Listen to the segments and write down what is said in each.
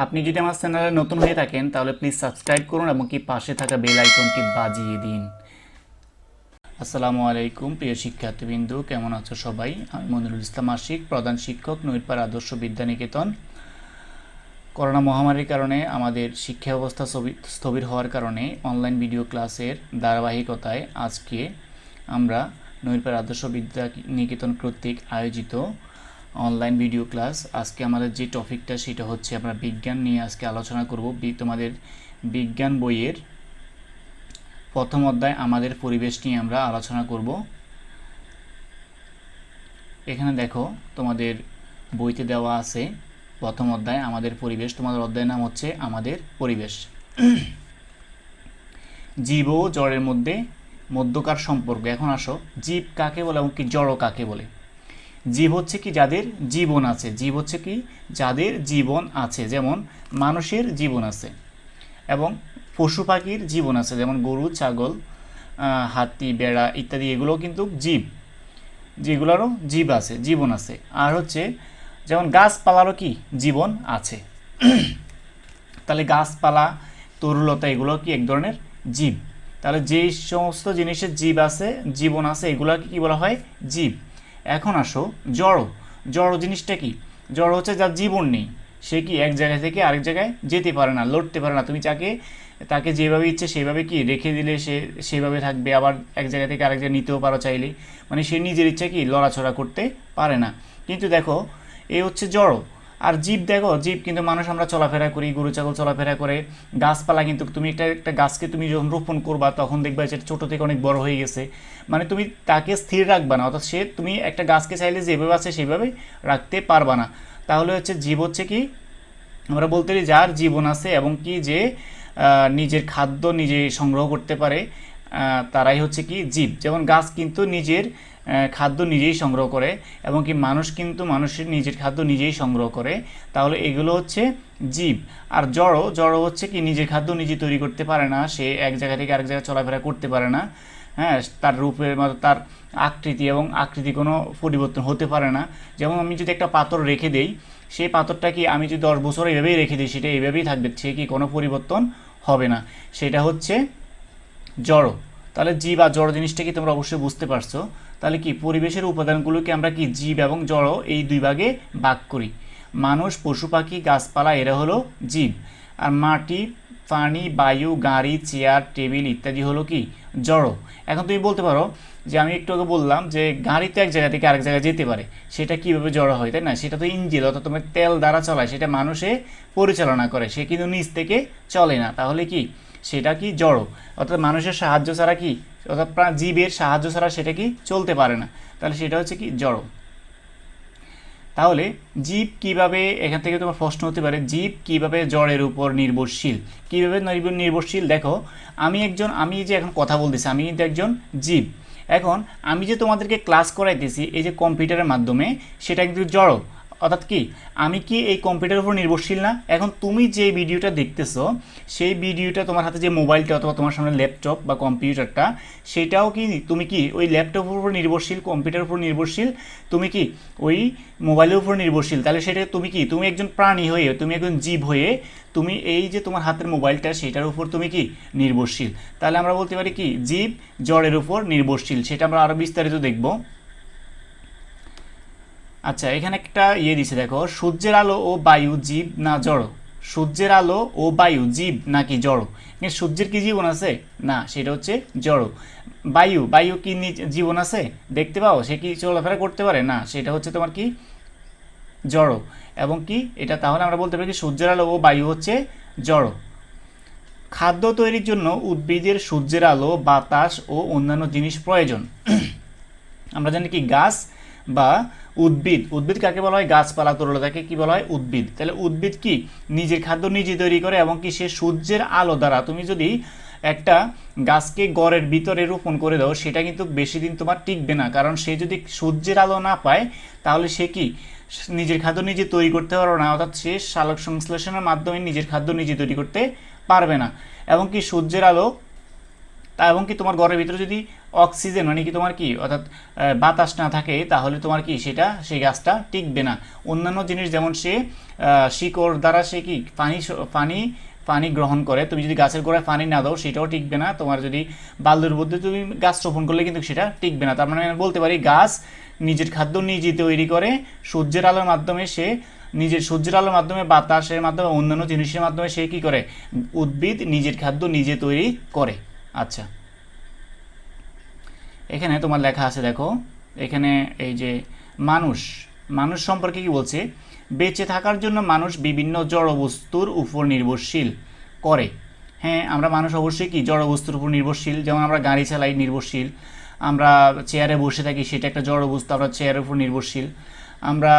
আপনি যদি আমার চ্যানেলে নতুন হয়ে থাকেন তাহলে প্লিজ সাবস্ক্রাইব করুন এবং কি পাশে থাকা বেল আইকনটি বাজিয়ে দিন। আসসালামু আলাইকুম প্রিয় শিক্ষার্থীবৃন্দ, কেমন আছো সবাই? আমি মনিরুল ইসলাম আশিক, প্রধান শিক্ষক, নূরপাড়া আদর্শ বিদ্যানিকেতন। করোনা মহামারীর কারণে আমাদের শিক্ষা ব্যবস্থা স্থবির হওয়ার কারণে অনলাইন ভিডিও ক্লাসের ধারাবাহিকতায় আজকে আমরা নূরপাড়া আদর্শ বিদ্যানিকেতন কর্তৃক আয়োজিত অনলাইন ভিডিও ক্লাস, আজকে আমাদের যে টপিকটা সেটা হচ্ছে আমরা বিজ্ঞান নিয়ে আজকে আলোচনা করব। তোমাদের বিজ্ঞান বইয়ের প্রথম অধ্যায় আমাদের পরিবেশ নিয়ে আমরা আলোচনা করব। এখানে দেখো তোমাদের বইতে দেওয়া আছে প্রথম অধ্যায় আমাদের পরিবেশ। তোমাদের অধ্যায়ের নাম হচ্ছে আমাদের পরিবেশ। জীব ও জড়ের মধ্যে মধ্যকার সম্পর্ক। এখন আসো, জীব কাকে বলে এবং কি জড় কাকে বলে? জীব হচ্ছে কি যাদের জীবন আছে, জীব হচ্ছে কি যাদের জীবন আছে, যেমন মানুষের জীবন আছে এবং পশু পাখির জীবন আছে, যেমন গরু, ছাগল, হাতি, বেড়া ইত্যাদি, এগুলো কিন্তু জীব, যেগুলোরও জীব আছে, জীবন আছে। আর হচ্ছে যেমন গাছপালারও কি জীবন আছে। তাহলে গাছপালা, তরুলতা এগুলো কি এক ধরনের জীব। তাহলে যেই সমস্ত জিনিসের জীব আছে, জীবন আছে, এগুলোকে কি বলা হয়? জীব। এখন আসো জড়। জড় জিনিসটা কি? জড় হচ্ছে যার জীবন নেই, সে কি এক জায়গা থেকে আরেক জায়গায় যেতে পারে না, লড়তে পারে না। তুমি তাকে যেভাবে ইচ্ছে সেভাবে কি রেখে দিলে সে সেভাবে থাকবে, আবার এক জায়গা থেকে আরেক জায়গায় নিতেও পারো চাইলে, মানে সে নিজের ইচ্ছা কি লড়াছড়া করতে পারে না। কিন্তু দেখো এই হচ্ছে জড়। আর জীব, দেখো জীব কিন্তু মানুষ আমরা চলাফেরা করি, গরু ছাগল চলাফেরা করে, গাছপালা কিন্তু তুমি একটা গাছকে তুমি যখন রোপণ করবা তখন দেখবা যে ছোটো থেকে অনেক বড় হয়ে গেছে, মানে তুমি তাকে স্থির রাখবা না, অর্থাৎ তুমি একটা গাছকে চাইলে যেভাবে আছে সেভাবে রাখতে পারবা না। তাহলে হচ্ছে জীব হচ্ছে কি আমরা বলতে পারি যার জীবন আছে এবং কি যে নিজের খাদ্য নিজে সংগ্রহ করতে পারে, তারাই হচ্ছে কি জীব। যেমন গাছ কিন্তু নিজের খাদ্য নিজেই সংগ্রহ করে এবং কি মানুষ কিন্তু মানুষের নিজের খাদ্য নিজেই সংগ্রহ করে। তাহলে এগুলো হচ্ছে জীব। আর জড়, জড় হচ্ছে কি নিজের খাদ্য নিজে তৈরি করতে পারে না, সে এক জায়গা থেকে আরেক জায়গায় চলাফেরা করতে পারে না। হ্যাঁ, তার রূপের মতো তার আকৃতি এবং আকৃতি কোনো পরিবর্তন হতে পারে না। যেমন আমি যদি একটা পাথর রেখে দেই, সেই পাথরটা কি আমি যদি 10 বছর এভাবেই রেখে দিই, সেটা এভাবেই থাকবে, সে কি কোনো পরিবর্তন হবে না। সেটা হচ্ছে জড়। তাহলে জীব আর জড় জিনিসটা কি তোমরা অবশ্যই বুঝতে পারছো। তাহলে কি পরিবেশের উপাদানগুলোকে আমরা কি জীব এবং জড় এই দুই ভাগে ভাগ করি। মানুষ, পশু পাখি, গাছপালা এরা হলো জীব। আর মাটি, পানি, বায়ু, গাড়ি, চেয়ার, টেবিল ইত্যাদি হলো কি জড়। এখন তুমি বলতে পারো যে আমি একটু আগে বললাম যে গাড়ি তো এক জায়গা থেকে আরেক জায়গায় যেতে পারে, সেটা কীভাবে জড় হয়, তাই না? সেটা তো ইঞ্জিন অর্থাৎ তোমার তেল দ্বারা চলায়, সেটা মানুষে পরিচালনা করে, সে কিন্তু নিচ থেকে চলে না। তাহলে কি সেটা কি জড়, অর্থাৎ মানুষের সাহায্য ছাড়া কি, অর্থাৎ জীবের সাহায্য ছাড়া সেটা কি চলতে পারে না। তাহলে সেটা হচ্ছে কি জড়। তাহলে জীব কিভাবে, এখান থেকে তোমার প্রশ্ন হতে পারে জীব কিভাবে জড়ের উপর নির্ভরশীল। কিভাবে নির্ভরশীল? দেখো আমি যে এখন কথা বলতেছি, আমি কিন্তু একজন জীব। এখন আমি যে তোমাদেরকে ক্লাস করাইতেছি এই যে কম্পিউটারের মাধ্যমে, সেটা কিন্তু জড়। অর্থাৎ কি আমি কি এই কম্পিউটারের উপর নির্ভরশীল না? এখন তুমি যে ভিডিওটা দেখতেছো, সেই ভিডিওটা তোমার হাতে যে মোবাইলটা অথবা তোমার সামনে ল্যাপটপ বা কম্পিউটারটা, সেটাও কি তুমি কি ওই ল্যাপটপের উপর নির্ভরশীল, কম্পিউটারের উপর নির্ভরশীল, তুমি কি ওই মোবাইলের উপর নির্ভরশীল। তাহলে সেটা তুমি কি, তুমি একজন প্রাণী হয়ে, তুমি একজন জীব হয়ে, তুমি এই যে তোমার হাতের মোবাইলটা সেটার উপর তুমি কি নির্ভরশীল। তাহলে আমরা বলতে পারি কি জীব জড়ের উপর নির্ভরশীল। সেটা আমরা আরও বিস্তারিত দেখব। আচ্ছা, এখানে একটা দিছে, দেখো সূর্যের আলো ও বায়ু জীব না জড়? সূর্যের আলো ও বায়ু জীব নাকি জড়? সূর্যের কি জীবন আছে? না, সেটা হচ্ছে জড়। বায়ু কি জীবন আছে? দেখতে পাও, সে কি চলাফেরা করতে পারে? না, সেটা হচ্ছে তোমার কি জড়। এবং কি এটা তাহলে আমরা বলতে পারি কি সূর্যের আলো ও বায়ু হচ্ছে জড়। খাদ্য তৈরির জন্য উদ্ভিদের সূর্যের আলো, বাতাস ও অন্যান্য জিনিস প্রয়োজন। আমরা জানি কি গাছ বা উদ্ভিদ কাকে বলা হয়? গাছপালা, তরুলতাকে কি বলা হয়? উদ্ভিদ। তাহলে উদ্ভিদ কি নিজের খাদ্য নিজে তৈরি করে এবং কি সে সূর্যের আলো দ্বারা, তুমি যদি একটা গাছকে ঘরের ভিতরে রোপণ করে দাও, সেটা কিন্তু বেশি দিন তোমার টিকবে না, কারণ সে যদি সূর্যের আলো না পায় তাহলে সে কি নিজের খাদ্য নিজে তৈরি করতে পারবে না, অর্থাৎ সে সালোক সংশ্লেষণের মাধ্যমে নিজের খাদ্য নিজে তৈরি করতে পারবে না। এবং কি সূর্যের আলো এবং কি তোমার ঘরের ভিতরে যদি অক্সিজেন মানে কি তোমার কি অর্থাৎ বাতাস না থাকে তাহলে তোমার কি সেই গাছটা টিকবে না। অন্যান্য জিনিস যেমন সে শিকড় দ্বারা সে কি পানি পানি গ্রহণ করে, তুমি যদি গাছের গোড়ায় পানি না দাও সেটাও টিকবে না। তোমার যদি বালুর মধ্যে তুমি গাছ রোপণ করলে কিন্তু সেটা টিকবে না। তার মানে আমি বলতে পারি গাছ নিজের খাদ্য নিজে তৈরি করে, সূর্যের আলোর মাধ্যমে সে সূর্যের আলোর মাধ্যমে, বাতাসের মাধ্যমে, অন্যান্য জিনিসের মাধ্যমে সে কি করে, উদ্ভিদ নিজের খাদ্য নিজে তৈরি করে। আচ্ছা, এখানে তোমার লেখা আছে দেখো, এখানে এই যে মানুষ মানুষ সম্পর্কে কি বলছে, বেঁচে থাকার জন্য মানুষ বিভিন্ন জড়বস্তুর উপর নির্ভরশীল করে। হ্যাঁ, আমরা মানুষ অবশ্যই কি জড়বস্তুর উপর নির্ভরশীল, যেমন আমরা গাড়ি চালাই নির্ভরশীল, আমরা চেয়ারে বসে থাকি সেটা একটা জড়বস্তু, আমরা চেয়ারের উপর নির্ভরশীল, আমরা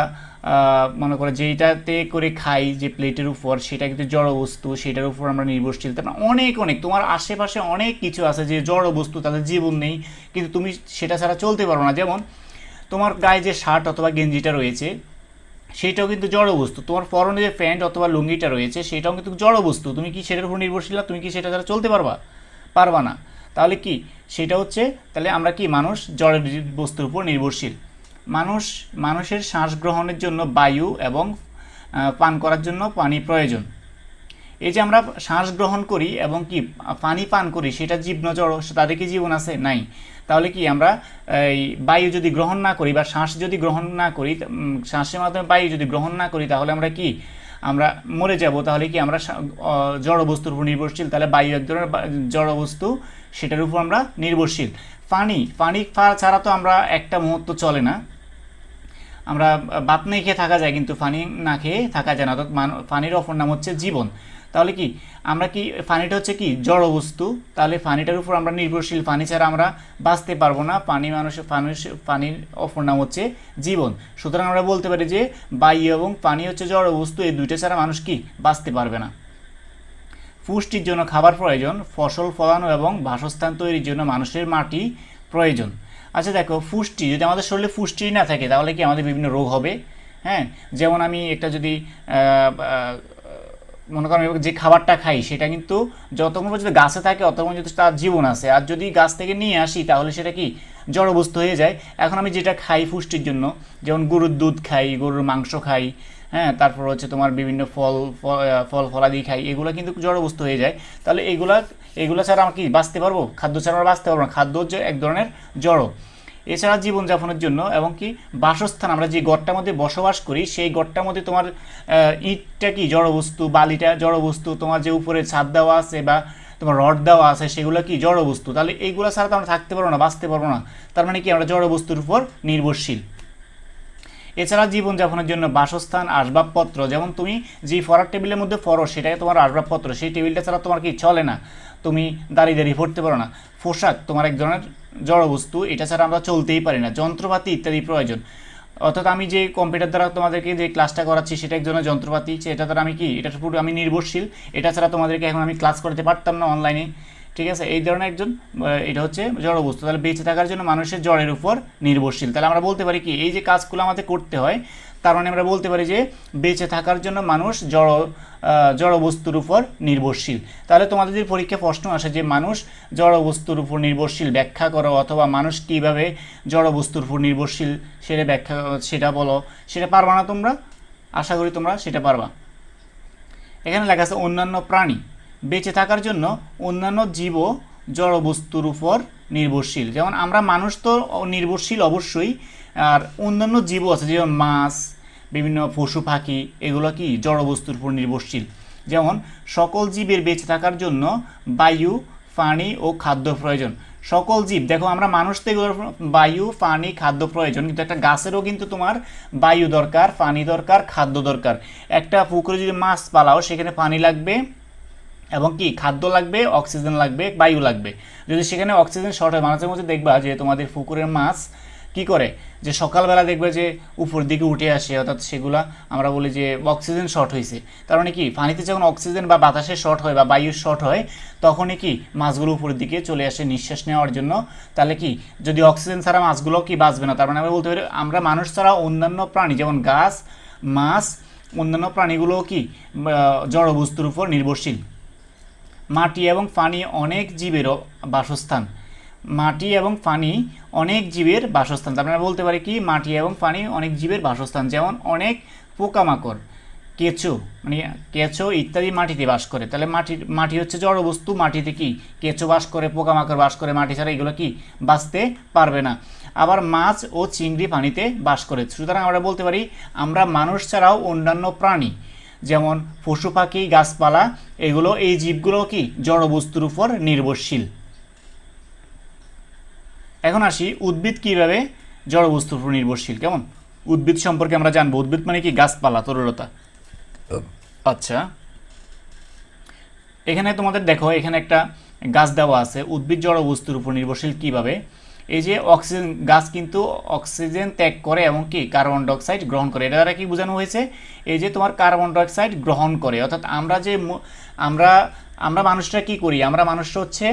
মনে করো যেইটাতে করে খাই যে প্লেটের উপর সেটা কিন্তু জড়বস্তু, সেটার উপর আমরা নির্ভরশীল। তারপর অনেক অনেক তোমার আশেপাশে অনেক কিছু আছে যে জড়বস্তু, তাদের জীবন নেই কিন্তু তুমি সেটা ছাড়া চলতে পারো না। যেমন তোমার গায়ে যে শার্ট অথবা গেঞ্জিটা রয়েছে সেটাও কিন্তু জড়বস্তু, তোমার পরনে যে প্যান্ট অথবা লুঙ্গিটা রয়েছে সেটাও কিন্তু জড়বস্তু, তুমি কি সেটার উপর নির্ভরশীল না? তুমি কি সেটা ছাড়া চলতে পারবা না। তাহলে কি সেটা হচ্ছে, তাহলে আমরা কি মানুষ জড় বস্তুর উপর নির্ভরশীল। মানুষের শ্বাস গ্রহণের জন্য বায়ু এবং পান করার জন্য পানি প্রয়োজন। এই যে আমরা শ্বাস গ্রহণ করি এবং কি পানি পান করি সেটা জীব না জড়, তাদের কি জীবন আছে? নাই। তাহলে কি আমরা এই বায়ু যদি গ্রহণ না করি বা শ্বাস যদি গ্রহণ না করি, শ্বাসের মাধ্যমে বায়ু যদি গ্রহণ না করি তাহলে আমরা কি আমরা মরে যাব। তাহলে কি আমরা জড়বস্তুর উপর নির্ভরশীল, তাহলে বায়ু এক ধরনের জড়বস্তু, সেটার উপর আমরা নির্ভরশীল। পানি ছাড়া তো আমরা একটা মুহূর্ত চলে না। আমরা ভাত নেই খেয়ে থাকা যায় কিন্তু পানি না খেয়ে থাকা যায় না, অর্থাৎ পানির অপর নাম হচ্ছে জীবন। তাহলে কি আমরা কি পানিটা হচ্ছে কি জড়বস্তু, তাহলে পানিটার উপর আমরা নির্ভরশীল, পানি ছাড়া আমরা বাঁচতে পারবো না। পানির অপর নাম হচ্ছে জীবন। সুতরাং আমরা বলতে পারি যে বায়ু এবং পানি হচ্ছে জড়বস্তু, এই দুইটা ছাড়া মানুষ কি বাঁচতে পারবে না। পুষ্টির জন্য খাবার প্রয়োজন, ফসল ফলানো এবং বাসস্থান তৈরির জন্য মানুষের মাটি প্রয়োজন। আচ্ছা দেখো, পুষ্টি যদি আমাদের শরীরে পুষ্টি না থাকে তাহলে কি আমাদের বিভিন্ন রোগ হবে। হ্যাঁ, যেমন আমি একটা যদি মনে করেন যে খাবারটা খাই সেটা কিন্তু যতক্ষণ পর্যন্ত গাছে থাকে ততক্ষণ পর্যন্ত তার জীবন আছে, আর যদি গাছ থেকে নিয়ে আসি তাহলে সেটা কি জড়বস্তু হয়ে যায়। এখন আমি যেটা খাই পুষ্টির জন্য, যেমন গরুর দুধ খাই, গরুর মাংস খাই, হ্যাঁ, তারপর হচ্ছে তোমার বিভিন্ন ফলাদি খাই, এগুলো কিন্তু জড়বস্তু হয়ে যায়। তাহলে এগুলো ছাড়া আমরা কি বাঁচতে পারবো? খাদ্য ছাড়া আমরা বাঁচতে পারবো না, খাদ্য হচ্ছে এক ধরনের জড়। এছাড়া জীবনযাপনের জন্য এবং কি বাসস্থান, আমরা যে গড়টার মধ্যে বসবাস করি সেই গড়টার মধ্যে তোমার ইটটা কি জড়বস্তু, বালিটা জড়বস্তু, তোমার যে উপরে ছাদ দেওয়া আছে বা তোমার রড দেওয়া আছে সেগুলো কি জড়বস্তু। তাহলে এইগুলো ছাড়া তো আমরা থাকতে পারবো না, বাঁচতে পারবো না। তার মানে কি আমরা জড়বস্তুর উপর নির্ভরশীল। এছাড়া জীবনযাপনের জন্য বাসস্থান, আসবাবপত্র, যেমন তুমি যে পড়ার টেবিলের মধ্যে পড়ো সেটাই তোমার আসবাবপত্র, সেই টেবিলটা ছাড়া তোমার কি চলে না, তুমি দাঁড়িয়ে পড়তে পারো না। পোশাক তোমার এক ধরনের জড়বস্তু, এটা ছাড়া আমরা চলতেই পারি না। যন্ত্রপাতি ইত্যাদি প্রয়োজন, অর্থাৎ আমি যে কম্পিউটার দ্বারা তোমাদেরকে যে ক্লাসটা করাচ্ছি সেটা এক ধরনের যন্ত্রপাতি, সেটা দ্বারা আমি কি এটার উপর আমি নির্ভরশীল, এটা ছাড়া তোমাদেরকে এখন আমি ক্লাস করতে পারতাম না অনলাইনে। ঠিক আছে, এই ধরনের একজন, এটা হচ্ছে জড়বস্তু। তাহলে বেঁচে থাকার জন্য মানুষের জড়ের উপর নির্ভরশীল। তাহলে আমরা বলতে পারি কি এই যে কাজগুলো আমাদের করতে হয়, তার মানে আমরা বলতে পারি যে বেঁচে থাকার জন্য মানুষ জড়বস্তুর উপর নির্ভরশীল। তাহলে তোমাদের যদি পরীক্ষা প্রশ্ন আসে যে মানুষ জড়বস্তুর উপর নির্ভরশীল ব্যাখ্যা করো, অথবা মানুষ কীভাবে জড়বস্তুর উপর নির্ভরশীল সেটা বলো, সেটা পারবা না তোমরা? আশা করি তোমরা সেটা পারবা। এখানে লেখা আছে অন্যান্য প্রাণী, বেঁচে থাকার জন্য অন্যান্য জীবও জড়বস্তুর উপর নির্ভরশীল। যেমন আমরা মানুষ তো নির্ভরশীল অবশ্যই, আর অন্যান্য জীবও আছে যেমন মাছ, বিভিন্ন পশু পাখি, এগুলো কি জড়বস্তুর উপর নির্ভরশীল। যেমন সকল জীবের বেঁচে থাকার জন্য বায়ু, পানি ও খাদ্য প্রয়োজন। সকল জীব, দেখো আমরা মানুষ তো এগুলোর বায়ু, পানি, খাদ্য প্রয়োজন, কিন্তু একটা গাছেরও কিন্তু তোমার বায়ু দরকার, পানি দরকার, খাদ্য দরকার। একটা পুকুরে যদি মাছ পালাও সেখানে পানি লাগবে এবং কি খাদ্য লাগবে, অক্সিজেন লাগবে, বায়ু লাগবে। যদি সেখানে অক্সিজেন শর্ট হয়, মাঝে মধ্যে দেখবা যে তোমাদের পুকুরের মাছ কি করে, যে সকালবেলা দেখবে যে উপর দিকে উঠে আসে, অর্থাৎ সেগুলা আমরা বলি যে অক্সিজেন শর্ট হয়েছে। তার মানে কি পানিতে যখন অক্সিজেন বা বাতাসের শর্ট হয় বা বায়ুর শর্ট হয় তখনই কি মাছগুলো উপরের দিকে চলে আসে নিঃশ্বাস নেওয়ার জন্য। তাহলে কি যদি অক্সিজেন ছাড়া মাছগুলো কি বাঁচবে না। তার মানে আমরা বলতে পারি আমরা মানুষ ছাড়া অন্যান্য প্রাণী যেমন গাছ, মাছ, অন্যান্য প্রাণীগুলোও কি জড়বস্তুর উপর নির্ভরশীল। মাটি এবং পানি অনেক জীবেরও বাসস্থান। মাটি এবং পানি অনেক জীবের বাসস্থান। আমরা বলতে পারি কি মাটি এবং পানি অনেক জীবের বাসস্থান, যেমন অনেক পোকামাকড়, কেঁচো, মানে কেঁচো ইত্যাদি মাটিতে বাস করে। তাহলে মাটি হচ্ছে জড় বস্তু, মাটিতে কি কেঁচো বাস করে, পোকামাকড় বাস করে, মাটি ছাড়া এগুলো কি বাঁচতে পারবে না। আবার মাছ ও চিংড়ি পানিতে বাস করে। সুতরাং আমরা বলতে পারি আমরা মানুষ ছাড়াও অন্যান্য প্রাণী যেমন পশু পাখি গাছপালা এগুলো এই জীবগুলো কি জড় বস্তুর উপর নির্ভরশীল। এখন আসি উদ্ভিদ কিভাবে জড় বস্তুর উপর নির্ভরশীল। কেমন উদ্ভিদ সম্পর্কে আমরা জানবো। উদ্ভিদ মানে কি গাছপালা, তরুলতা। আচ্ছা, এখানে তোমাদের দেখো এখানে একটা গাছ দেওয়া আছে। উদ্ভিদ জড় বস্তুর উপর নির্ভরশীল কিভাবে? এই যে অক্সিজেন, গাছ কিন্তু অক্সিজেন ত্যাগ করে এবং কি কার্বন ডাইঅক্সাইড গ্রহণ করে। এটা দ্বারা কি বোঝানো হয়েছে? এই যে তোমার কার্বন ডাইঅক্সাইড গ্রহণ করে, অর্থাৎ আমরা আমরা মানুষরা কি করি? আমরা মানুষরা হচ্ছে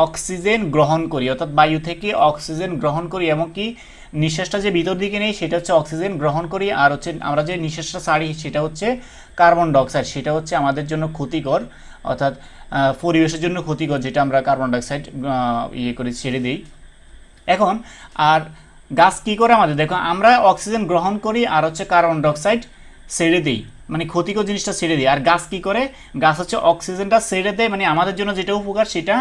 অক্সিজেন গ্রহণ করি, অর্থাৎ বায়ু থেকে অক্সিজেন গ্রহণ করি এবং কি নিঃশ্বাসটা যে ভিতর দিকে নেই সেটা হচ্ছে অক্সিজেন গ্রহণ করি, আর হচ্ছে আমরা যে নিঃশ্বাসটা ছাড়ি সেটা হচ্ছে কার্বন ডাইঅক্সাইড, সেটা হচ্ছে আমাদের জন্য ক্ষতিকর, অর্থাৎ পরিবেশের জন্য ক্ষতিকর, যেটা আমরা কার্বন ডাইঅক্সাইড ইয়ে করে ছেড়ে দিই। এখন আর গাছ কি করে আমাদের? দেখো আমরা অক্সিজেন গ্রহণ করি আর হচ্ছে কার্বন ডাইঅক্সাইড ছেড়ে দিই, মানে ক্ষতিকর জিনিসটা ছেড়ে দিই। আর গাছ কি করে? গাছ হচ্ছে অক্সিজেনটা ছেড়ে দেয়, মানে আমাদের জন্য যেটা উপকার সেটা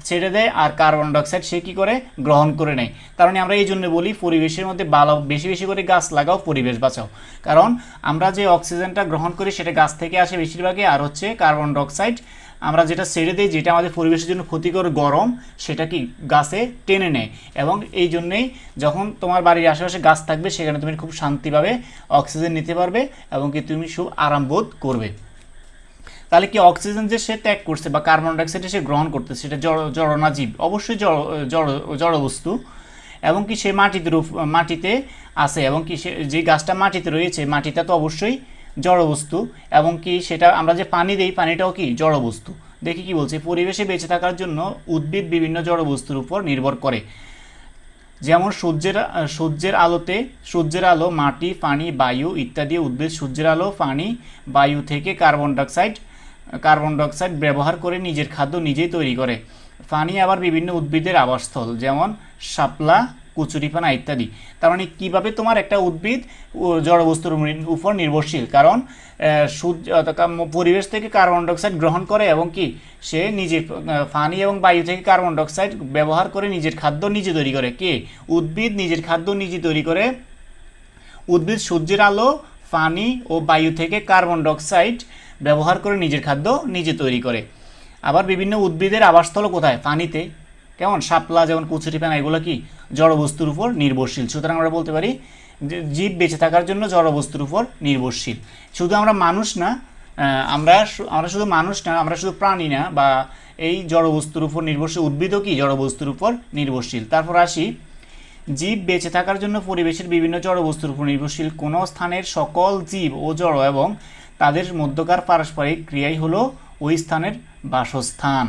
ছেড়ে দেয়, আর কার্বন ডাইঅক্সাইড সে কি করে গ্রহণ করে নেয়। কারণ আমরা এই জন্য বলি পরিবেশের মধ্যে ভালো বেশি বেশি করে গাছ লাগাও, পরিবেশ বাঁচাও। কারণ আমরা যে অক্সিজেনটা গ্রহণ করি সেটা গাছ থেকে আসে বেশিরভাগই, আর হচ্ছে কার্বন ডাইঅক্সাইড আমরা যেটা ছেড়ে দিই, যেটা আমাদের পরিবেশের জন্য ক্ষতিকর গরম, সেটা কি গাছে টেনে নেয়। এবং এই জন্যেই যখন তোমার বাড়ির আশেপাশে গাছ থাকবে সেখানে তুমি খুব শান্তিভাবে অক্সিজেন নিতে পারবে এবং কি তুমি খুব আরাম বোধ করবে। তাহলে কি অক্সিজেন যে সে ত্যাগ করছে বা কার্বন ডাইঅক্সাইড সে গ্রহণ করতেছে সেটা জড় না জীব? অবশ্যই জড় বস্তু। এবং কি সে মাটিতে আছে, এবং কি সে যে গাছটা মাটিতে রয়েছে মাটিটা তো অবশ্যই জড় বস্তু। এবং কি সেটা আমরা যে পানি দিই পানিটাও কি জড় বস্তু। দেখি কি বলছে, পরিবেশে বেঁচে থাকার জন্য উদ্ভিদ বিভিন্ন জড় বস্তুর উপর নির্ভর করে, যেমন সূর্যের আলো, মাটি, পানি, বায়ু ইত্যাদি। উদ্ভিদ সূর্যের আলো, পানি, বায়ু থেকে কার্বন ডাইঅক্সাইড ব্যবহার করে নিজের খাদ্য নিজেই তৈরি করে। পানি আবার বিভিন্ন উদ্ভিদের আবাসস্থল, যেমন শাপলা, কচুরিপানা ইত্যাদি। তার মানে কীভাবে তোমার একটা উদ্ভিদ জড়বস্তুর উপর নির্ভরশীল? কারণ পরিবেশ থেকে কার্বন ডাইঅক্সাইড গ্রহণ করে এবং কি সে নিজে পানি এবং বায়ু থেকে কার্বন ডাইঅক্সাইড ব্যবহার করে নিজের খাদ্য নিজে তৈরি করে। কে? উদ্ভিদ নিজের খাদ্য নিজে তৈরি করে। উদ্ভিদ সূর্যের আলো, পানি ও বায়ু থেকে কার্বন ডাইঅক্সাইড ব্যবহার করে নিজের খাদ্য নিজে তৈরি করে। আবার বিভিন্ন উদ্ভিদের আবাসস্থল কোথায়? পানিতে। কেমন শাপলা, যেমন কচুরিপানা, এগুলো কি জড়বস্তুর উপর নির্ভরশীল। সুতরাং আমরা বলতে পারি যে জীব বেঁচে থাকার জন্য জড়বস্তুর উপর নির্ভরশীল। শুধু আমরা মানুষ না, আমরা শুধু মানুষ না, আমরা শুধু প্রাণী না, বা এই জড়বস্তুর উপর নির্ভরশীল। উদ্ভিদও কি জড়বস্তুর উপর নির্ভরশীল। তারপর আসি, জীব বেঁচে থাকার জন্য পরিবেশের বিভিন্ন জড়বস্তুর উপর নির্ভরশীল। কোনো স্থানের সকল জীব ও জড় এবং তাদের মধ্যকার পারস্পরিক ক্রিয়াই হলো ওই স্থানের বাসস্থান।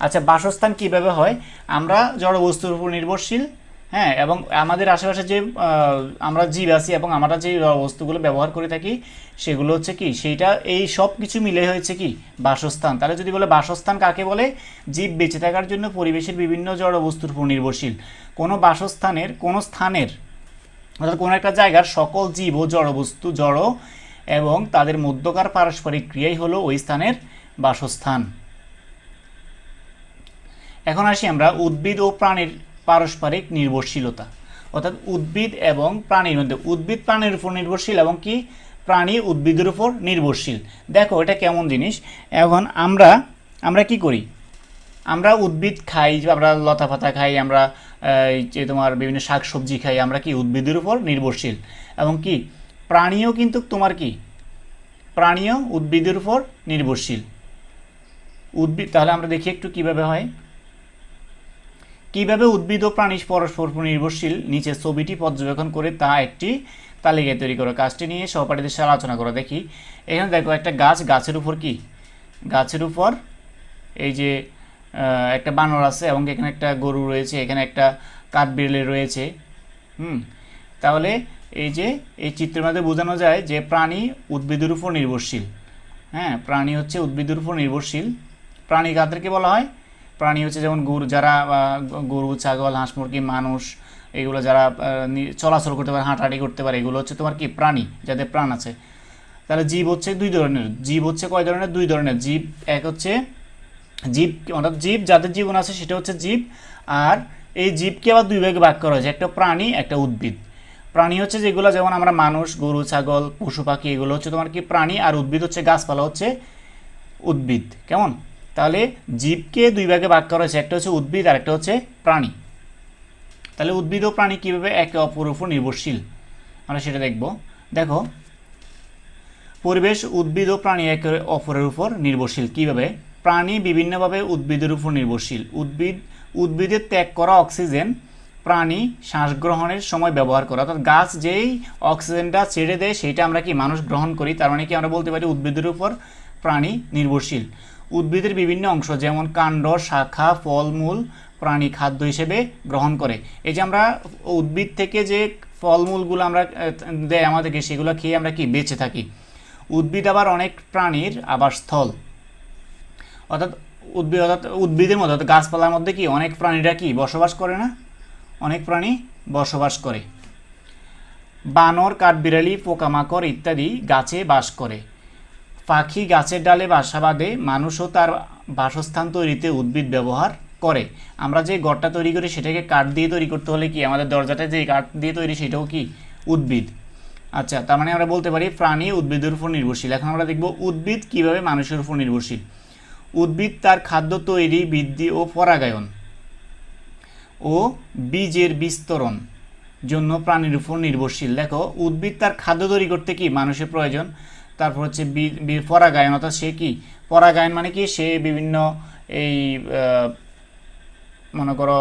আচ্ছা, বাসস্থান কিভাবে হয়? আমরা জড়বস্তুর উপর নির্ভরশীল, হ্যাঁ, এবং আমাদের আশেপাশে যে আমরা জীব আছি এবং আমরা যে বস্তুগুলো ব্যবহার করে থাকি সেগুলো হচ্ছে কি, সেইটা এই সব কিছু মিলে হয়েছে কি বাসস্থান। তাহলে যদি বলে বাসস্থান কাকে বলে? জীব বেঁচে থাকার জন্য পরিবেশের বিভিন্ন জড়বস্তুর উপর নির্ভরশীল। কোনো স্থানের অর্থাৎ কোনো একটা জায়গার সকল জীব ও জড়বস্তু জড় এবং তাদের মধ্যকার পারস্পরিক ক্রিয়াই হলো ওই স্থানের বাসস্থান। এখন আসি আমরা উদ্ভিদ ও প্রাণীর পারস্পরিক নির্ভরশীলতা, অর্থাৎ উদ্ভিদ এবং প্রাণীর মধ্যে। উদ্ভিদ প্রাণীর উপর নির্ভরশীল এবং কি প্রাণী উদ্ভিদের উপর নির্ভরশীল। দেখো এটা কেমন জিনিস। এখন আমরা কি করি? আমরা উদ্ভিদ খাই, আমরা লতা পাতা খাই, আমরা যে তোমার বিভিন্ন শাক সবজি খাই, আমরা কি উদ্ভিদের উপর নির্ভরশীল। এবং কি প্রাণীও কিন্তু তোমার কি প্রাণীও উদ্ভিদের উপর নির্ভরশীল। উদ্ভিদ, তাহলে আমরা দেখি একটু কিভাবে হয়। কিভাবে উদ্ভিদ ও প্রাণী পরস্পর নির্ভরশীল নিচে ছবিটি পর্যবেক্ষণ করে তা একটি তালিকা তৈরি করো। কাজটি নিয়ে সহপাঠীদের সাথে আলোচনা করো। দেখি এখানে দেখো একটা গাছের উপর কি গাছের উপর এই যে একটা বানর আছে এবং এখানে একটা গরু রয়েছে, এখানে একটা কাঠবিড়ালি রয়েছে। তাহলে এই যে এই চিত্রের মধ্যে বোঝানো যায় যে প্রাণী উদ্ভিদের উপর নির্ভরশীল। হ্যাঁ, প্রাণী হচ্ছে উদ্ভিদের উপর নির্ভরশীল। প্রাণী কাদেরকে বলা হয়? প্রাণী হচ্ছে যেমন গরু, যারা গরু, ছাগল, হাঁস, মুরগি, মানুষ, এগুলো যারা চলাচল করতে পারে, হাঁটাহাঁটি করতে পারে, এগুলো হচ্ছে তোমার কি প্রাণী, যাদের প্রাণ আছে। তাহলে জীব হচ্ছে দুই ধরনের। জীব হচ্ছে কয় ধরনের? দুই ধরনের জীব। এক হচ্ছে জীব, অর্থাৎ জীব যাদের জীবন আছে সেটা হচ্ছে জীব। আর এই জীবকে আবার দুই ভাগে ভাগ করা হয়েছে, একটা প্রাণী, একটা উদ্ভিদ। প্রাণী হচ্ছে যেগুলো, যেমন আমরা মানুষ, গরু, ছাগল, পশু পাখি, এগুলো হচ্ছে তোমার কি প্রাণী। আর উদ্ভিদ হচ্ছে গাছপালা হচ্ছে উদ্ভিদ। কেমন? তাহলে জীবকে দুই ভাগে ভাগ করা হয়েছে, একটা হচ্ছে উদ্ভিদ আর একটা হচ্ছে প্রাণী। তাহলে উদ্ভিদ ও প্রাণী কীভাবে একে অপরের উপর নির্ভরশীল আমরা সেটা দেখব। দেখো, পরিবেশ, উদ্ভিদ ও প্রাণী একে অপরের উপর নির্ভরশীল। কীভাবে? প্রাণী বিভিন্নভাবে উদ্ভিদের উপর নির্ভরশীল। উদ্ভিদের ত্যাগ করা অক্সিজেন প্রাণী শ্বাস গ্রহণের সময় ব্যবহার করে, অর্থাৎ গাছ যেই অক্সিজেনটা ছেড়ে দেয় সেটা আমরা কি মানুষ গ্রহণ করি। তার মানে কি আমরা বলতে পারি উদ্ভিদের উপর প্রাণী নির্ভরশীল। উদ্ভিদের বিভিন্ন অংশ যেমন কাণ্ড, শাখা, ফলমূল প্রাণী খাদ্য হিসেবে গ্রহণ করে। এই যে আমরা উদ্ভিদ থেকে যে ফলমূলগুলো আমরা দেয় আমাদেরকে, সেগুলো খেয়ে আমরা কি বেঁচে থাকি। উদ্ভিদ আবার অনেক প্রাণীর আবাসস্থল, অর্থাৎ উদ্ভিদের মধ্যে, অর্থাৎ গাছপালার মধ্যে কি অনেক প্রাণীরা কি বসবাস করে না? অনেক প্রাণী বসবাস করে। বানর, কাঠবিড়ালি, পোকামাকড় ইত্যাদি গাছে বাস করে। পাখি গাছের ডালে বাসা বাঁধে। মানুষও তার বাসস্থান তৈরিতে উদ্ভিদ ব্যবহার করে। আমরা যে ঘরটা তৈরি করি সেটাকে কাঠ দিয়ে তৈরি করতে হলে কি আমাদের দরজাটা যে কাঠ দিয়ে তৈরি সেটাও কি উদ্ভিদ। আচ্ছা, তার মানে আমরা বলতে পারি প্রাণী উদ্ভিদের উপর নির্ভরশীল। এখন আমরা দেখব উদ্ভিদ কিভাবে মানুষের উপর নির্ভরশীল। উদ্ভিদ তার খাদ্য তৈরি, বৃদ্ধি ও পরাগায়ন ও বীজের বিস্তরণ জন্য প্রাণীর উপর নির্ভরশীল। দেখো, উদ্ভিদ তার খাদ্য তৈরি করতে কি মানুষের প্রয়োজন। তারপর হচ্ছে পরাগায়ন, অর্থাৎ সে কি পরাগায়ন মানে কি সে বিভিন্ন এই মনে করো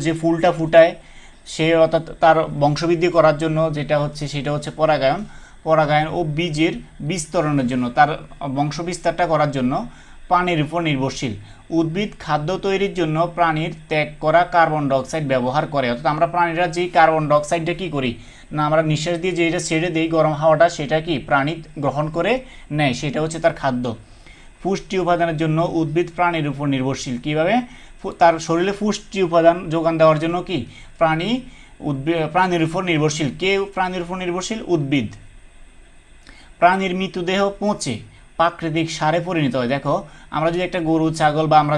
যে ফুলটা ফুটায় সে, অর্থাৎ তার বংশবৃদ্ধি করার জন্য যেটা হচ্ছে সেটা হচ্ছে পরাগায়ন ও বীজের বিস্তরণের জন্য, তার বংশবিস্তারটা করার জন্য পানির উপর নির্ভরশীল। উদ্ভিদ খাদ্য তৈরির জন্য প্রাণীর ত্যাগ করা কার্বন ডাইঅক্সাইড ব্যবহার করে, অর্থাৎ আমরা প্রাণীরা যেই কার্বন ডাইঅক্সাইডটা কী করি না, আমরা নিঃশ্বাস দিয়ে যেটা ছেড়ে দিই গরম হাওয়াটা, সেটা কি প্রাণী গ্রহণ করে নেয়, সেটা হচ্ছে তার খাদ্য। পুষ্টি উপাদানের জন্য উদ্ভিদ প্রাণীর উপর নির্ভরশীল। কীভাবে? তার শরীরে পুষ্টি উপাদান যোগান দেওয়ার জন্য কি প্রাণীর উপর নির্ভরশীল। কে প্রাণীর উপর নির্ভরশীল? উদ্ভিদ। প্রাণীর মৃতদেহ পচে প্রাকৃতিক সারে পরিণত হয়। দেখো, আমরা যদি একটা গরু, ছাগল বা আমরা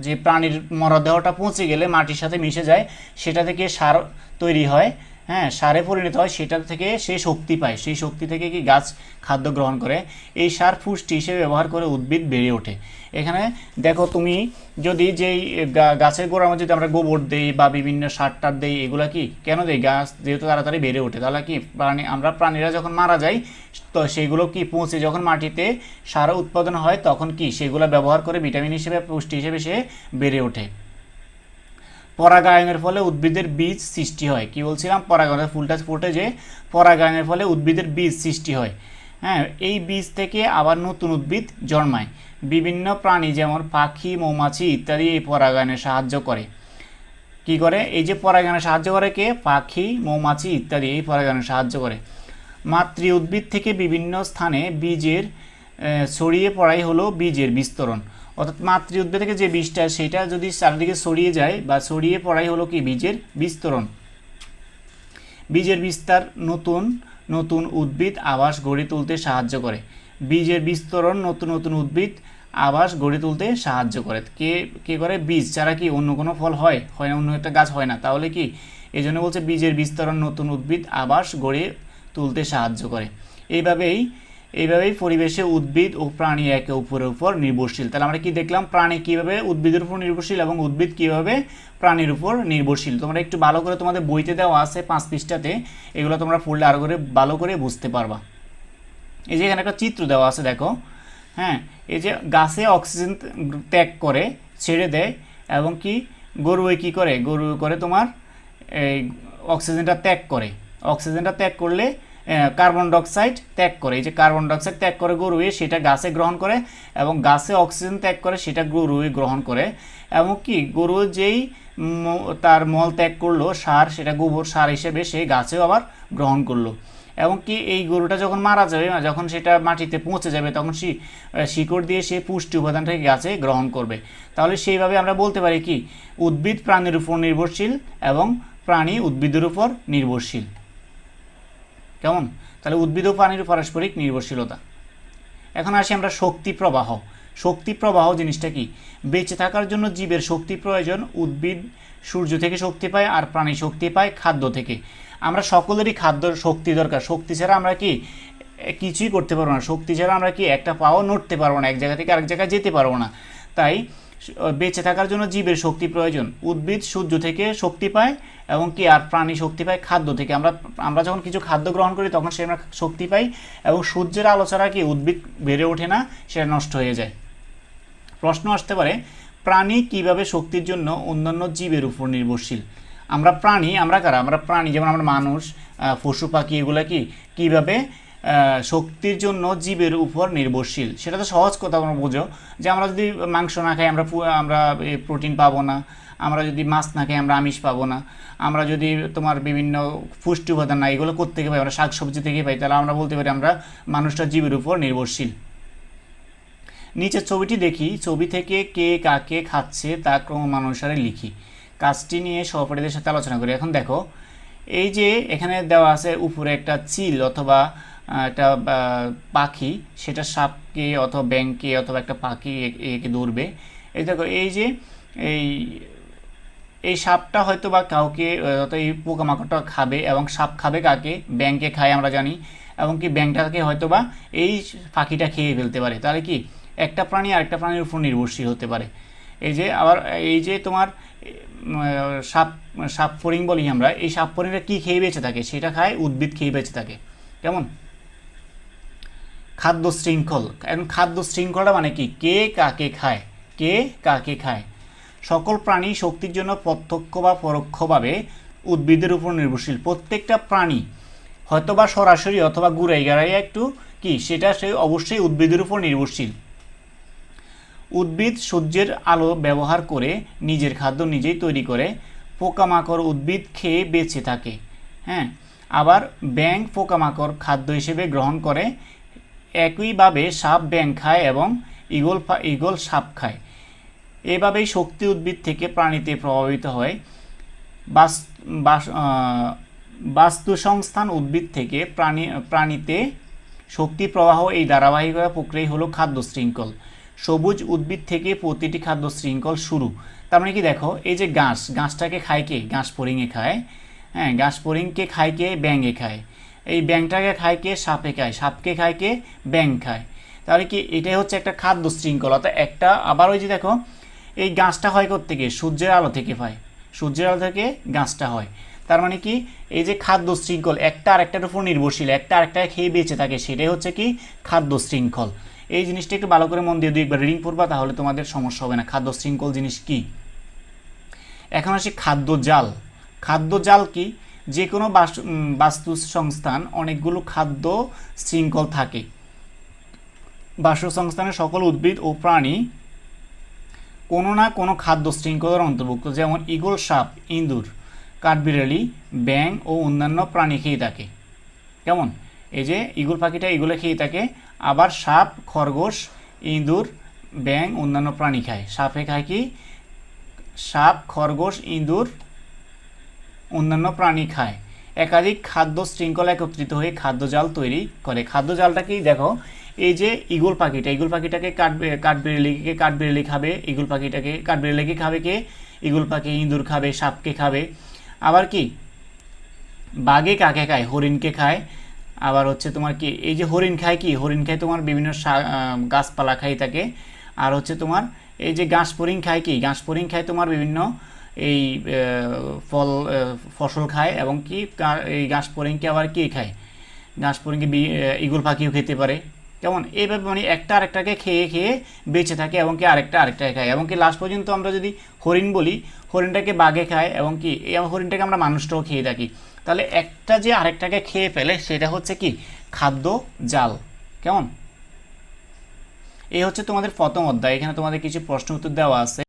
যে প্রাণীর মরদেহটা পচে গেলে মাটির সাথে মিশে যায়, সেটা থেকে সার তৈরি হয়, হ্যাঁ, সারে পরিণত হয়, সেটা থেকে সে শক্তি পায়, সেই শক্তি থেকে কি গাছ খাদ্য গ্রহণ করে। এই সার পুষ্টি হিসেবে ব্যবহার করে উদ্ভিদ বেড়ে ওঠে। এখানে দেখো, তুমি যদি যেই গাছের গোড়ার মধ্যে যদি আমরা গোবর দেই বা বিভিন্ন সার টার দেই, এগুলো কি কেন দেই? গাছ যেহেতু তাড়াতাড়ি বেড়ে ওঠে। তাহলে কি প্রাণীরা যখন মারা যায় তো সেগুলো কি পৌঁছে যখন মাটিতে সার উৎপাদন হয় তখন কি সেগুলো ব্যবহার করে ভিটামিন হিসেবে, পুষ্টি হিসেবে সে বেড়ে ওঠে। পরাগায়নের ফলে উদ্ভিদের বীজ সৃষ্টি হয়। কি বলছিলাম? পরাগায়নের ফুলটা ফুটে যে পরাগায়নের ফলে উদ্ভিদের বীজ সৃষ্টি হয়। হ্যাঁ, এই বীজ থেকে আবার নতুন উদ্ভিদ জন্মায়। বিভিন্ন প্রাণী যেমন পাখি, মৌমাছি ইত্যাদি এই পরাগায়নে সাহায্য করে। কি করে? এই যে পরাগায়নে সাহায্য করে কে? পাখি, মৌমাছি ইত্যাদি এই পরাগায়নে সাহায্য করে। মাতৃ উদ্ভিদ থেকে বিভিন্ন স্থানে বীজের ছড়িয়ে পড়াই হলো বীজের বিস্তরণ, অর্থাৎ মাতৃ উদ্ভিদ থেকে যে বীজটা সেটা যদি চারিদিকে ছড়িয়ে যায় বা ছড়িয়ে পড়াই হলো কি বীজের বিস্তরণ। বীজের বিস্তার নতুন নতুন উদ্ভিদ আবাস গড়ে তুলতে সাহায্য করে। বীজের বিস্তরণ নতুন নতুন উদ্ভিদ আবাস গড়ে তুলতে সাহায্য করে। কে করে? বীজ ছাড়া কি অন্য কোনো ফল হয় না, অন্য একটা গাছ হয় না। তাহলে কি এই জন্য বলছে বীজের বিস্তরণ নতুন উদ্ভিদ আবাস গড়ে তুলতে সাহায্য করে। এইভাবেই পরিবেশে উদ্ভিদ ও প্রাণী একে অপরের উপর নির্ভরশীল। তাহলে আমরা কি দেখলাম? প্রাণী কীভাবে উদ্ভিদের উপর নির্ভরশীল এবং উদ্ভিদ কীভাবে প্রাণীর উপর নির্ভরশীল। তোমরা একটু ভালো করে, তোমাদের বইতে দেওয়া আছে 5 পৃষ্ঠাতে, এগুলো তোমরা পড়লে আরও করে ভালো করে বুঝতে পারবা। এই যে এখানে একটা চিত্র দেওয়া আছে, দেখো, হ্যাঁ, এই যে গাছে অক্সিজেন ত্যাগ করে, ছেড়ে দেয়, এবং কি গরুয়ে কি করে? গরু করে তোমার এই অক্সিজেনটা ত্যাগ করলে কার্বন ডাইঅক্সাইড ত্যাগ করে। এই যে কার্বন ডাইঅক্সাইড ত্যাগ করে গরুয়ে, সেটা গাছে গ্রহণ করে, এবং গাছে অক্সিজেন ত্যাগ করে সেটা গরুয়ে গ্রহণ করে। এবং কি গরু যেই তার মল ত্যাগ করলো সার, সেটা গোবর সার হিসেবে সে গাছেও আবার গ্রহণ করলো। এবং কি এই গরুটা যখন মারা যাবে, যখন সেটা মাটিতে পৌঁছে যাবে, তখন শিকড় দিয়ে সে পুষ্টি উপাদানটাকে গাছে গ্রহণ করবে। তাহলে সেইভাবে আমরা বলতে পারি কি উদ্ভিদ প্রাণীর উপর নির্ভরশীল এবং প্রাণী উদ্ভিদের উপর নির্ভরশীল। কেমন? তাহলে উদ্ভিদ ও প্রাণীর পারস্পরিক নির্ভরশীলতা। এখন আসি আমরা শক্তি প্রবাহ। শক্তি প্রবাহ জিনিসটা কি? বেঁচে থাকার জন্য জীবের শক্তি প্রয়োজন। উদ্ভিদ সূর্য থেকে শক্তি পায় আর প্রাণী শক্তি পায় খাদ্য থেকে। আমরা সকলেরই খাদ্য শক্তি দরকার। শক্তি ছাড়া আমরা কি কিছুই করতে পারবো না। শক্তি ছাড়া আমরা কি একটা পাও নড়তে পারবো না, এক জায়গা থেকে আরেক জায়গায় যেতে পারবো না। তাই বেঁচে থাকার জন্য জীবের শক্তি প্রয়োজন। উদ্ভিদ সূর্য থেকে শক্তি পায় এবং কি আর প্রাণী শক্তি পায় খাদ্য থেকে। আমরা যখন কিছু খাদ্য গ্রহণ করি তখন সে আমরা শক্তি পাই, এবং সূর্যের আলো ছাড়া কি উদ্ভিদ বেড়ে ওঠে না, সেটা নষ্ট হয়ে যায়। প্রশ্ন আসতে পারে প্রাণী কিভাবে শক্তির জন্য অন্যান্য জীবের উপর নির্ভরশীল? আমরা প্রাণী, আমরা কারা? আমরা প্রাণী, যেমন আমরা মানুষ, পশু পাখি, এগুলা কিভাবে শক্তির জন্য জীবের উপর নির্ভরশীল? সেটা তো সহজ কথা, আমরা বুঝো যে আমরা যদি মাংস না খাই আমরা প্রোটিন পাবো না, আমরা যদি মাছ না খাই আমরা আমিষ পাবো না, আমরা যদি তোমার বিভিন্ন পুষ্টি উপাদান না এগুলো কোত্থেকে পাই? আমরা শাকসবজি থেকে পাই। তাহলে আমরা বলতে পারি আমরা মানুষটা জীবের উপর নির্ভরশীল। নিচের ছবিটি দেখি, ছবি থেকে কে কাকে খাচ্ছে তা ক্রমানুসারে লিখি। কাজটি নিয়ে সহপাঠীদের সাথে আলোচনা করি। এখন দেখো, এই যে এখানে দেওয়া আছে উপরে একটা চিল অথবা একটা পাখি, সেটা সাপকে অথবা ব্যাঙকে অথবা একটা পাখি একে ধরবে। এই দেখো, এই যে এই সাপটা হয়তো বা কাউকে, এই পোকামাকড়টা খাবে, এবং সাপ খাবে কাকে? ব্যাঙকে খায় আমরা জানি, এবং কি ব্যাঙটাকে হয়তো বা এই পাখিটা খেয়ে ফেলতে পারে। তাহলে কি একটা প্রাণী আরেকটা প্রাণীর উপর নির্ভরশীল হতে পারে। এই যে আবার এই যে তোমার সাপ ফড়িং বলি আমরা, এই সাপ ফড়িংটা কী খেয়ে বেঁচে থাকে? সেটা খায় উদ্ভিদ খেয়ে বেঁচে থাকে। কেমন? খাদ্য শৃঙ্খল। এখন খাদ্য শৃঙ্খলটা মানে কি? কে কাকে খায়, কে কাকে খায়। সকল প্রাণী শক্তির জন্য প্রত্যক্ষ বা পরোক্ষভাবে উদ্ভিদের উপর নির্ভরশীল। প্রত্যেকটা প্রাণী হয়তো বা সরাসরি অথবা ঘুরাই গাড়াই একটু কি সেটা সে অবশ্যই উদ্ভিদের উপর নির্ভরশীল। উদ্ভিদ সূর্যের আলো ব্যবহার করে নিজের খাদ্য নিজেই তৈরি করে। পোকামাকড় উদ্ভিদ খেয়ে বেঁচে থাকে। হ্যাঁ, আবার ব্যাঙ পোকামাকড় খাদ্য হিসেবে গ্রহণ করে। একইভাবে সাপ ব্যাঙ খায় এবং ঈগল সাপ খায়। এভাবেই শক্তি উদ্ভিদ থেকে প্রাণীতে প্রভাবিত হয়। বাস্তুসংস্থান উদ্ভিদ থেকে প্রাণীতে শক্তি প্রবাহ, এই ধারাবাহিকতা প্রক্রিয়াই হলো খাদ্য শৃঙ্খল। সবুজ উদ্ভিদ থেকে প্রতিটি খাদ্য শৃঙ্খল শুরু। তার মানে কি দেখো, এই যে ঘাসটাকে খায় কে? ঘাস ফড়িংয়ে খায়। হ্যাঁ, ঘাস ফড়িংকে খায় কে? ব্যাঙে খায়। এই ব্যাঙটাকে খায় কে? সাপে খায়। সাপকে খায় কে? ব্যাঙ খায়। তাহলে কি এটাই হচ্ছে একটা খাদ্য শৃঙ্খলতা একটা। আবার ওই যে দেখো, এই গাছটা হয় কোত্থেকে? সূর্যের আলো থেকে পায়। সূর্যের আলো থেকে গাছটা হয়। তার মানে কি এই যে খাদ্য শৃঙ্খল, একটা আরেকটার উপর নির্ভরশীল, একটা আরেকটাকে খেয়ে বেঁচে থাকে, সেটাই হচ্ছে কি খাদ্য শৃঙ্খল। এই জিনিসটা একটু ভালো করে মন দিয়ে দুই একবার রিডিং পড়বা, তাহলে তোমাদের সমস্যা হবে না। খাদ্য শৃঙ্খল জিনিস কি? এখন আসি খাদ্য জাল। খাদ্য জাল কি? যে কোনো বাস্তু সংস্থান অনেকগুলো খাদ্য শৃঙ্খল থাকে। বাস্তুসংস্থানের সকল উদ্ভিদ ও প্রাণী কোনো না কোনো খাদ্য শৃঙ্খলার অন্তর্ভুক্ত। যেমন ঈগল সাপ, ইঁদুর, কাঠবিড়ালি, ব্যাঙ ও অন্যান্য প্রাণী খেয়ে থাকে। কেমন? এই যে ঈগল পাখিটা এগুলো খেয়ে থাকে। আবার সাপ, খরগোশ, ইঁদুর, ব্যাঙ অন্যান্য প্রাণী খায়। সাপে খায় কি? সাপ, খরগোশ, ইঁদুর অন্যান্য প্রাণী খায়। একাধিক খাদ্য শৃঙ্খলা একত্রিত হয়ে খাদ্য জাল তৈরি করে। খাদ্য জালটা কি? দেখো, এই যে ঈগল পাখিটাকে কাঠবিড়ালি খাবে, ঈগল পাখিটাকে কাঠবিড়ালিকে খাবে কে? ঈগল পাখি। ইঁদুর খাবে, সাপকে খাবে। আবার কি বাঘে কাকে খায়? হরিণকে খায়। আবার হচ্ছে তোমার কি এই যে হরিণ খায় কি? হরিণ খায় তোমার বিভিন্ন গাছপালা খাই থাকে। আর হচ্ছে তোমার এই যে ঘাস ফড়িং খায় কি? ঘাস ফড়িং খায় তোমার বিভিন্ন এই ফসল খায়, এবং কি এই ঘাস ফড়িংকে আবার কি খায়? ঘাস ফড়িংকে ঈগল পাখিও খেতে পারে। কেমন? এইভাবে মানে একটা আরেকটাকে খেয়ে খেয়ে বেঁচে থাকে, এবং কি আরেকটাকে খায়। এবং কি লাস্ট পর্যন্ত আমরা যদি হরিণ বলি, হরিণটাকে বাঘে খায়, এবং কি এই হরিণটাকে আমরা মানুষটাও খেয়ে থাকি। তাহলে একটা যে আরেকটাকে খেয়ে ফেলে সেটা হচ্ছে কি খাদ্য জাল। কেমন? এই হচ্ছে তোমাদের প্রথম অধ্যায়। এখানে তোমাদের কিছু প্রশ্ন উত্তর দেওয়া আছে।